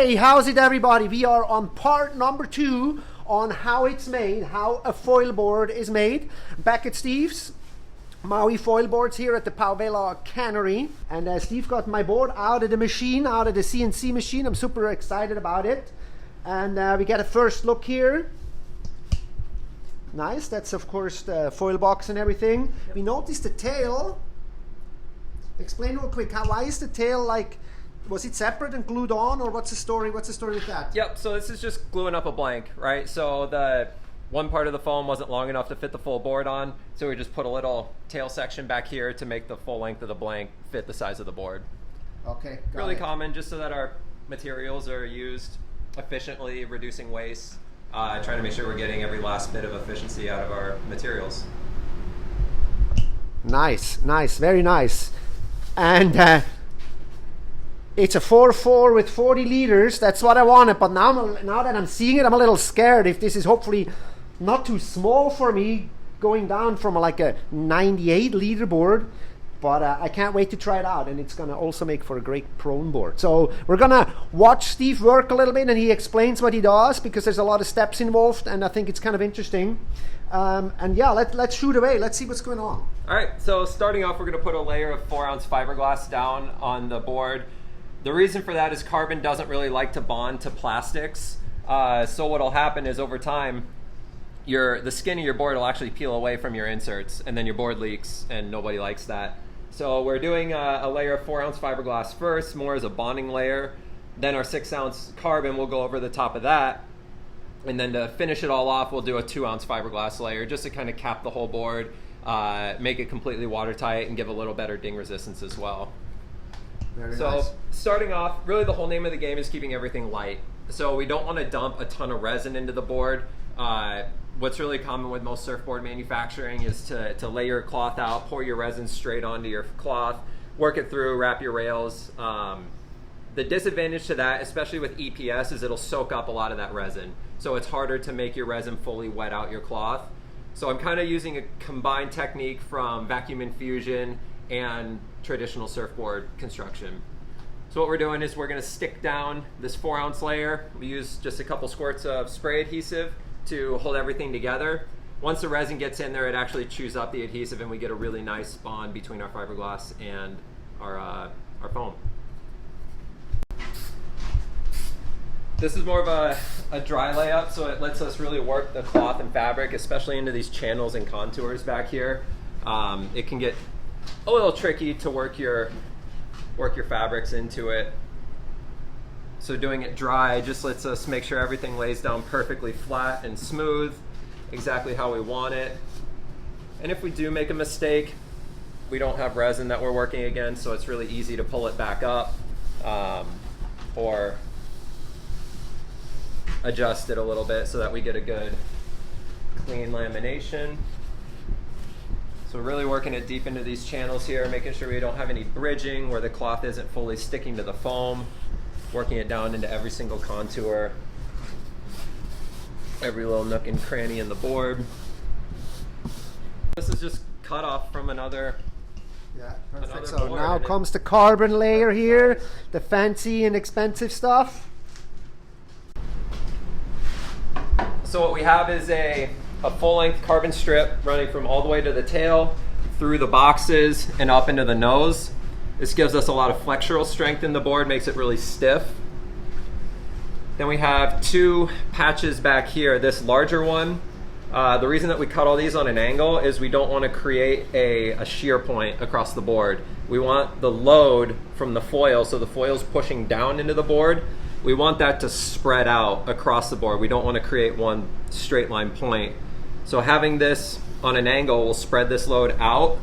Hey, how's it everybody? We are on part number 2 on how it's made, how a foil board is made. Back at Steve's Maui foil boards here at the Pauvela Cannery. And Steve got my board out of the machine, out of the CNC machine. I'm super excited about it. And we get a first look here. Nice, that's of course the foil box and everything. Yep. We noticed the tail. Explain real quick, why is the tail like, was it separate and glued on, or what's the story? What's the story with that? Yep, so this is just gluing up a blank, right? So the one part of the foam wasn't long enough to fit the full board on, so we just put a little tail section back here to make the full length of the blank fit the size of the board. Okay, really common, just so that our materials are used efficiently, reducing waste, trying to make sure we're getting every last bit of efficiency out of our materials. Nice, nice, very nice. And it's a 4.4 with 40 liters. That's what I wanted. But now that I'm seeing it, I'm a little scared if this is hopefully not too small for me, going down from like a 98 liter board. But I can't wait to try it out, and it's gonna also make for a great prone board. So we're gonna watch Steve work a little bit, and he explains what he does, because there's a lot of steps involved, and I think it's kind of interesting. And yeah, let's shoot away. Let's see what's going on. All right, so starting off, we're gonna put a layer of 4-ounce fiberglass down on the board. The reason for that is carbon doesn't really like to bond to plastics. So what'll happen is over time, the skin of your board will actually peel away from your inserts, and then your board leaks, and nobody likes that. So we're doing a layer of 4-ounce fiberglass first, more as a bonding layer. Then our 6-ounce carbon will go over the top of that. And then to finish it all off, we'll do a 2-ounce fiberglass layer just to kind of cap the whole board, make it completely watertight, and give a little better ding resistance as well. Very nice. Starting off, really the whole name of the game is keeping everything light. So we don't want to dump a ton of resin into the board. What's really common with most surfboard manufacturing is to lay your cloth out, pour your resin straight onto your cloth, work it through, wrap your rails. The disadvantage to that, especially with EPS, is it'll soak up a lot of that resin. So it's harder to make your resin fully wet out your cloth. So I'm kind of using a combined technique from vacuum infusion and traditional surfboard construction. So what we're doing is we're going to stick down this 4-ounce layer. We use just a couple squirts of spray adhesive to hold everything together. Once the resin gets in there, it actually chews up the adhesive, and we get a really nice bond between our fiberglass and our foam. This is more of a dry layup, so it lets us really work the cloth and fabric, especially into these channels and contours back here. It can get a little tricky to work your fabrics into it. So doing it dry just lets us make sure everything lays down perfectly flat and smooth, exactly how we want it. And if we do make a mistake, we don't have resin that we're working against, so it's really easy to pull it back up or adjust it a little bit so that we get a good clean lamination. So we're really working it deep into these channels here, making sure we don't have any bridging where the cloth isn't fully sticking to the foam, working it down into every single contour, every little nook and cranny in the board. This is just cut off from another. Yeah, perfect. So now comes the carbon layer here, the fancy and expensive stuff. So what we have is a full-length carbon strip running from all the way to the tail, through the boxes, and up into the nose. This gives us a lot of flexural strength in the board, makes it really stiff. Then we have 2 patches back here. This larger one, the reason that we cut all these on an angle is we don't want to create a shear point across the board. We want the load from the foil, so the foil's pushing down into the board. We want that to spread out across the board. We don't want to create one straight line point. So having this on an angle will spread this load out.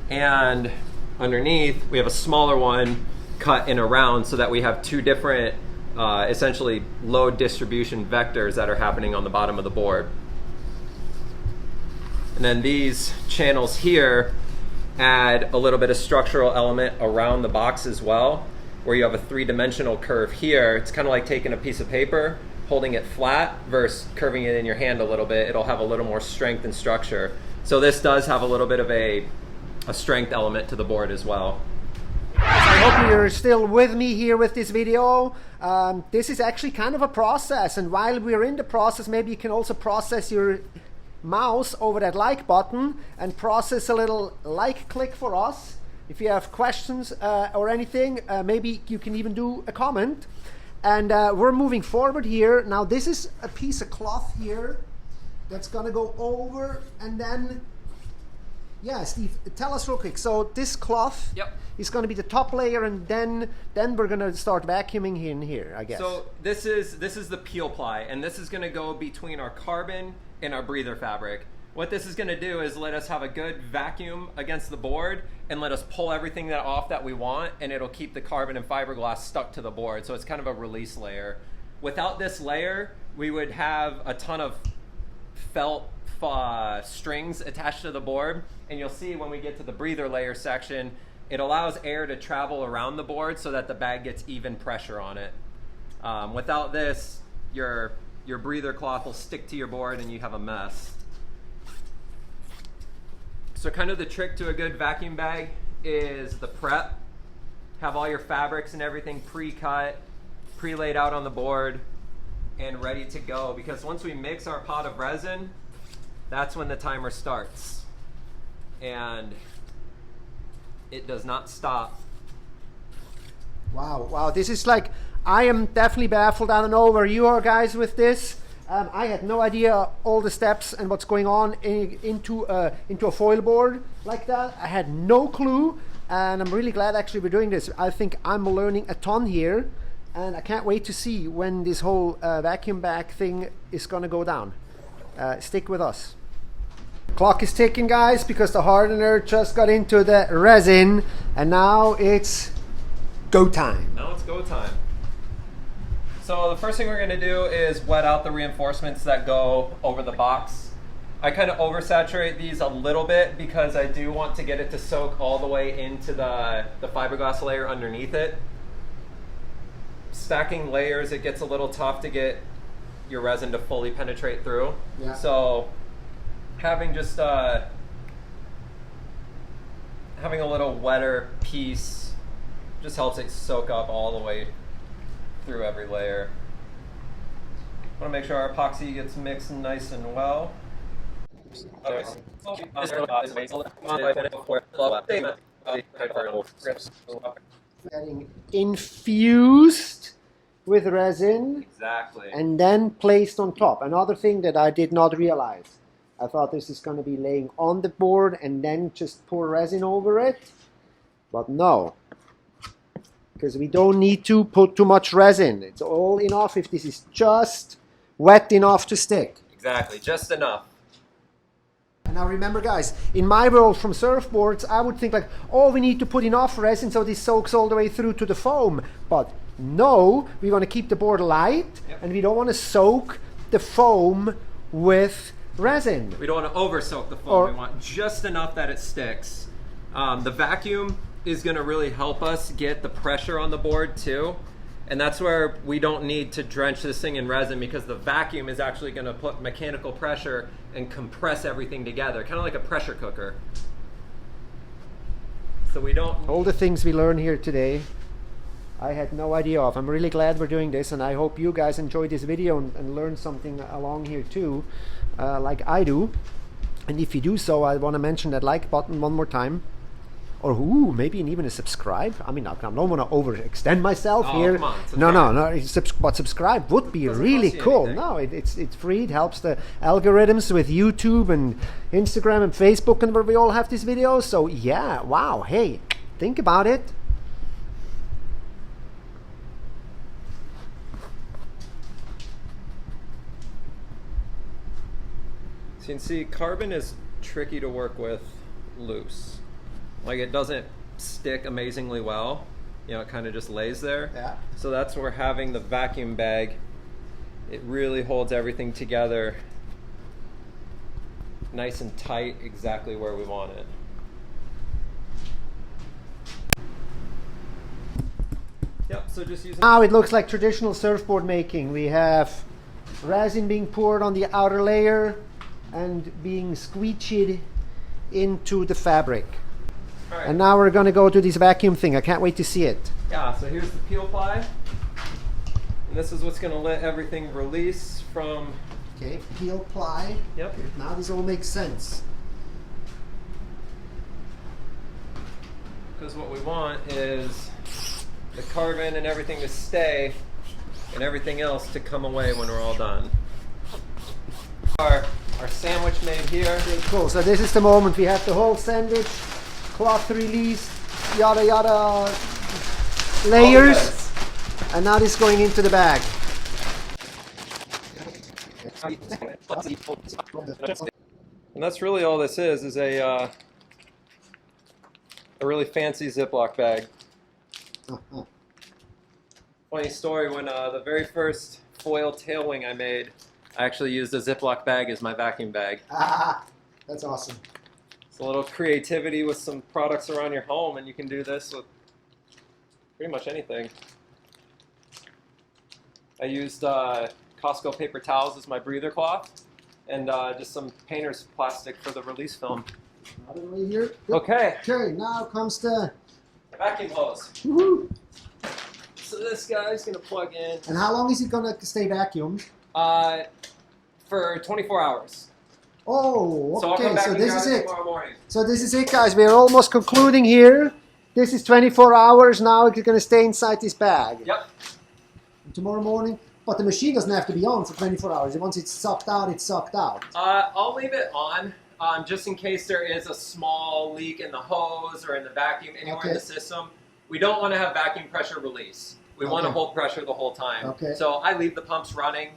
And underneath, we have a smaller one cut in a round so that we have 2 different essentially load distribution vectors that are happening on the bottom of the board. And then these channels here add a little bit of structural element around the box as well, where you have a 3-dimensional curve here. It's kind of like taking a piece of paper, holding it flat versus curving it in your hand a little bit. It'll have a little more strength and structure. So this does have a little bit of a strength element to the board as well. As I hope you're still with me here with this video. This is actually kind of a process, and while we're in the process, maybe you can also process your mouse over that like button and process a little like click for us. If you have questions or anything, maybe you can even do a comment. And we're moving forward here. Now this is a piece of cloth here that's gonna go over, and then, yeah, Steve, tell us real quick. So this cloth is gonna be the top layer, and then we're gonna start vacuuming in here, I guess. So this is the peel ply, and this is gonna go between our carbon and our breather fabric. What this is going to do is let us have a good vacuum against the board and let us pull everything off that we want, and it'll keep the carbon and fiberglass stuck to the board. So it's kind of a release layer. Without this layer, we would have a ton of felt strings attached to the board, and you'll see when we get to the breather layer section, it allows air to travel around the board so that the bag gets even pressure on it. Without this, your breather cloth will stick to your board and you have a mess. So kind of the trick to a good vacuum bag is the prep. Have all your fabrics and everything pre-cut, pre-laid out on the board, and ready to go. Because once we mix our pot of resin, that's when the timer starts. And it does not stop. Wow, wow, this is like, I am definitely baffled. I don't know where you are guys with this. I had no idea all the steps and what's going on into a foil board like that. I had no clue, and I'm really glad actually we're doing this. I think I'm learning a ton here, and I can't wait to see when this whole vacuum bag thing is gonna go down. Stick with us. Clock is ticking, guys, because the hardener just got into the resin, and now it's go time. Now it's go time. So the first thing we're going to do is wet out the reinforcements that go over the box. I kind of oversaturate these a little bit because I do want to get it to soak all the way into the fiberglass layer underneath it. Stacking layers, it gets a little tough to get your resin to fully penetrate through. Yeah. So having just having a little wetter piece just helps it soak up all the way through every layer. Want to make sure our epoxy gets mixed nice and well. Getting infused with resin. Exactly. And then placed on top. Another thing that I did not realize. I thought this is going to be laying on the board and then just pour resin over it. But no. Because we don't need to put too much resin. It's all enough if this is just wet enough to stick. Exactly, just enough. And now remember guys, in my world from surfboards, I would think like, oh, we need to put enough resin so this soaks all the way through to the foam. But no, we want to keep the board light, and we don't want to soak the foam with resin. We don't want to over soak the foam. We want just enough that it sticks. The vacuum is going to really help us get the pressure on the board too, and that's where we don't need to drench this thing in resin, because the vacuum is actually going to put mechanical pressure and compress everything together, kind of like a pressure cooker. So we don't... All the things we learned here today, I had no idea of. I'm really glad we're doing this, and I hope you guys enjoyed this video and learned something along here too, like I do. And if you do so, I want to mention that like button one more time. Or maybe even a subscribe. I mean, I don't want to overextend myself here. Come on, no. But subscribe would be really cool. No, it's free. It helps the algorithms with YouTube and Instagram and Facebook, and where we all have these videos. So yeah, wow. Hey, think about it. So you can see carbon is tricky to work with loose. Like, it doesn't stick amazingly well. You know, it kind of just lays there. Yeah. So that's where having the vacuum bag, it really holds everything together nice and tight, exactly where we want it. Yep, so just using... Now it looks like traditional surfboard making. We have resin being poured on the outer layer and being squeegeed into the fabric. All right. And now we're going to go to this vacuum thing. I can't wait to see it. Yeah, so here's the peel ply. And this is what's going to let everything release from... Okay, peel ply. Yep. Now this all makes sense. Because what we want is the carbon and everything to stay and everything else to come away when we're all done. Our sandwich made here. Okay, cool. So this is the moment. We have the whole sandwich, cloth released, yada yada layers. And now this is going into the bag. And that's really all this is a really fancy Ziploc bag. Funny story, when the very first foil tail wing I made, I actually used a Ziploc bag as my vacuum bag. Ah, that's awesome. It's a little creativity with some products around your home, and you can do this with pretty much anything. I used Costco paper towels as my breather cloth, and just some painter's plastic for the release film. Out of the way here. Okay. Okay, now comes the Vacuum hose. woohoo. So this guy's gonna plug in And how long is it gonna stay vacuumed? for 24 hours. Oh, So I'll okay. come back So and this grab is it it. tomorrow morning. So this is it, guys. We're almost concluding here. This is 24 hours. Now it's gonna stay inside this bag. Yep. And tomorrow morning. But the machine doesn't have to be on for 24 hours. Once it's sucked out, it's sucked out. I'll leave it on just in case there is a small leak in the hose or in the vacuum anywhere in the system. We don't want to have vacuum pressure release. We want to hold pressure the whole time. Okay. So I leave the pumps running.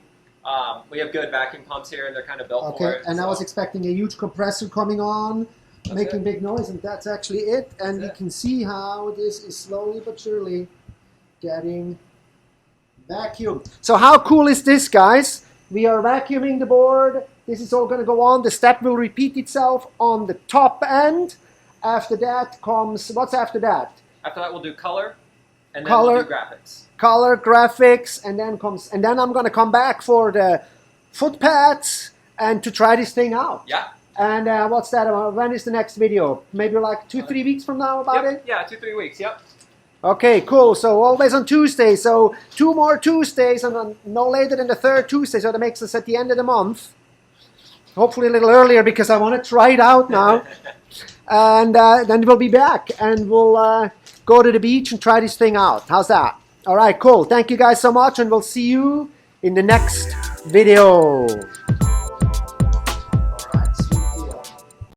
We have good vacuum pumps here, and they're kind of built for Okay, it. and I so. was expecting a huge compressor coming on, making it. big noise, and that's actually it. And That's you it. can see how this is slowly but surely getting vacuumed. So how cool is this, guys? We are vacuuming the board. This is all going to go on. The step will repeat itself on the top end. After that comes, what's after that? After that, we'll do color, and then Color. we'll do graphics. Color, graphics, and then I'm going to come back for the foot pads and to try this thing out. Yeah. And what's that about? When is the next video? Maybe like 2-3 weeks from now about it? Yeah, 2-3 weeks. Yep. Okay, cool. So always on Tuesday. So 2 more Tuesdays and on no later than the 3rd Tuesday. So that makes us at the end of the month. Hopefully a little earlier because I want to try it out now. And then we'll be back and we'll go to the beach and try this thing out. How's that? All right, cool. Thank you guys so much and we'll see you in the next video.